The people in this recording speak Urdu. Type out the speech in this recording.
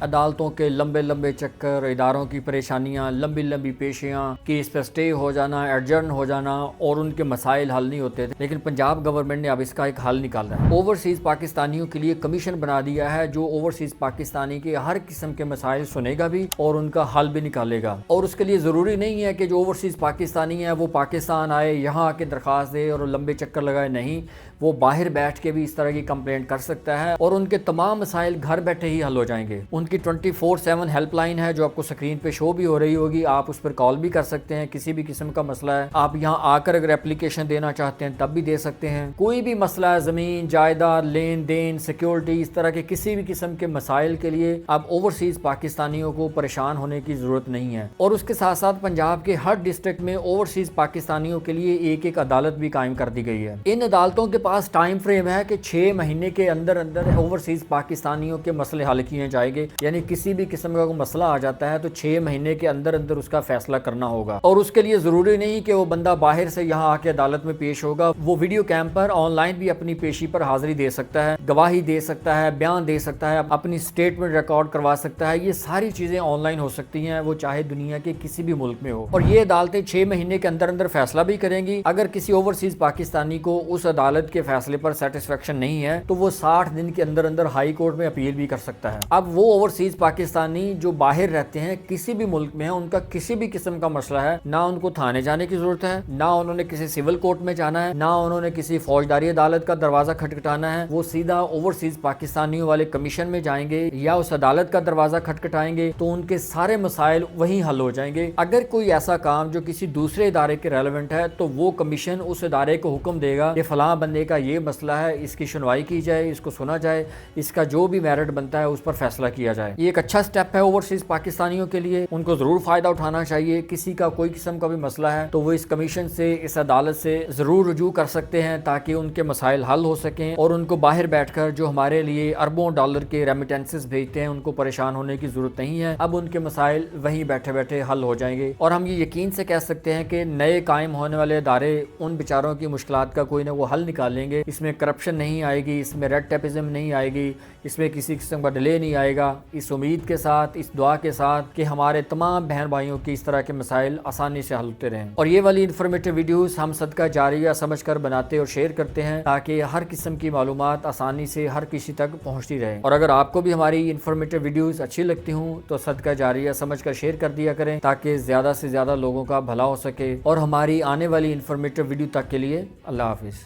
عدالتوں کے لمبے لمبے چکر، اداروں کی پریشانیاں، لمبی لمبی پیشیاں، کیس پہ سٹے ہو جانا، ایڈجرن ہو جانا اور ان کے مسائل حل نہیں ہوتے تھے، لیکن پنجاب گورنمنٹ نے اب اس کا ایک حل نکالا ہے۔ اوورسیز پاکستانیوں کے لیے کمیشن بنا دیا ہے جو اوورسیز پاکستانی کے ہر قسم کے مسائل سنے گا بھی اور ان کا حل بھی نکالے گا۔ اور اس کے لیے ضروری نہیں ہے کہ جو اوورسیز پاکستانی ہے وہ پاکستان آئے، یہاں آ کے درخواست دے اور لمبے چکر لگائے، نہیں، وہ باہر بیٹھ کے بھی اس طرح کی کمپلینٹ کر سکتا ہے اور ان کے تمام مسائل گھر بیٹھے ہی حل ہو جائیں گے۔ ان کی 24/7 ہیلپ لائن ہے جو آپ کو سکرین پہ شو بھی ہو رہی ہوگی، آپ اس پر کال بھی کر سکتے ہیں، کسی بھی قسم کا مسئلہ ہے آپ یہاں آ کر اگر اپلیکیشن دینا چاہتے ہیں تب بھی دے سکتے ہیں۔ کوئی بھی مسئلہ ہے، زمین، جائیداد، لین دین، سیکیورٹی، اس طرح کے کسی بھی قسم کے مسائل کے لیے اب اوورسیز پاکستانیوں کو پریشان ہونے کی ضرورت نہیں ہے۔ اور اس کے ساتھ ساتھ پنجاب کے ہر ڈسٹرکٹ میں اوورسیز پاکستانیوں کے لیے ایک عدالت بھی قائم کر دی گئی ہے۔ ان عدالتوں کے پاس ٹائم فریم ہے کہ 6 مہینے کے اندر اوورسیز پاکستانیوں کے مسئلے حل کیے جائیں گے، یعنی کسی بھی قسم کا کوئی مسئلہ آ جاتا ہے تو 6 مہینے کے اندر اس کا فیصلہ کرنا ہوگا۔ اور اس کے لیے ضروری نہیں کہ وہ بندہ باہر سے یہاں آ کے عدالت میں پیش ہوگا، وہ video came per on line بھی اپنی پیشی پر حاضری دے سکتا ہے، گواہی دے سکتا ہے، بیان دے سکتا ہے، اپنی سٹیٹمنٹ ریکارڈ کروا سکتا ہے۔ یہ ساری چیزیں آن لائن ہو سکتی ہیں، وہ چاہے دنیا کے کسی بھی ملک میں ہو۔ اور یہ عدالتیں 6 مہینے کے اندر فیصلہ بھی کریں گی۔ اگر کسی اوورسیز پاکستانی کو اس عدالت کے فیصلے پر سیٹسفیکشن نہیں ہے تو وہ 60 دن کے اندر ہائی کورٹ میں اپیل بھی کر سکتا ہے۔ اب وہ اوورسیز پاکستانی جو باہر رہتے ہیں، کسی بھی ملک میں ہیں، ان کا کسی بھی قسم کا مسئلہ ہے، نہ ان کو تھانے جانے کی ضرورت ہے، نہ انہوں نے کسی سول کورٹ میں جانا ہے، نہ انہوں نے کسی فوجداری عدالت کا دروازہ کھٹکھٹانا ہے۔ وہ سیدھا اوورسیز پاکستانیوں والے کمیشن میں جائیں گے یا اس عدالت کا دروازہ کھٹکھٹائیں گے تو ان کے سارے مسائل وہیں حل ہو جائیں گے۔ اگر کوئی ایسا کام جو کسی دوسرے ادارے کے ریلیونٹ ہے تو وہ کمیشن اس ادارے کو حکم دے گا کہ فلاں بندے کا یہ مسئلہ ہے، اس کی سنوائی کی جائے، اس کو سنا جائے، اس کا جو بھی میرٹ بنتا ہے اس پر فیصلہ کیا جائے۔ یہ ایک اچھا سٹیپ ہے اوورسیز پاکستانیوں کے لیے، ان کو ضرور فائدہ اٹھانا چاہیے۔ کسی کا کوئی قسم کا بھی مسئلہ ہے تو وہ اس کمیشن سے، اس عدالت سے ضرور رجوع کر سکتے ہیں تاکہ ان کے مسائل حل ہو سکیں اور ان کو باہر بیٹھ کر جو ہمارے لیے اربوں ڈالر کے ریمیٹنسز بھیجتے ہیں ان کو پریشان ہونے کی ضرورت نہیں ہے۔ اب ان کے مسائل وہیں بیٹھے بیٹھے حل ہو جائیں گے اور ہم یہ یقین سے کہہ سکتے ہیں کہ نئے قائم ہونے والے ادارے ان بیچاروں کی مشکلات کا کوئی نہ وہ حل نکالیں گے۔ اس میں کرپشن نہیں آئے گی، اس میں ریڈ ٹیپزم نہیں آئے گی، اس میں کسی قسم کا ڈیلے نہیں آئے گا۔ اس امید کے ساتھ، اس دعا کے ساتھ کہ ہمارے تمام بہن بھائیوں کی اس طرح کے مسائل آسانی سے حل ہوتے رہیں۔ اور یہ والی انفارمیٹیو ویڈیوز ہم صدقہ جاریہ سمجھ کر بناتے اور شیئر کرتے ہیں تاکہ ہر قسم کی معلومات آسانی سے ہر کسی تک پہنچتی رہیں۔ اور اگر آپ کو بھی ہماری انفارمیٹیو ویڈیوز اچھی لگتی ہوں تو صدقہ جاریہ سمجھ کر شیئر کر دیا کریں تاکہ زیادہ سے زیادہ لوگوں کا بھلا ہو سکے۔ اور ہماری آنے والی انفارمیٹیو ویڈیو تک کے لیے اللہ حافظ۔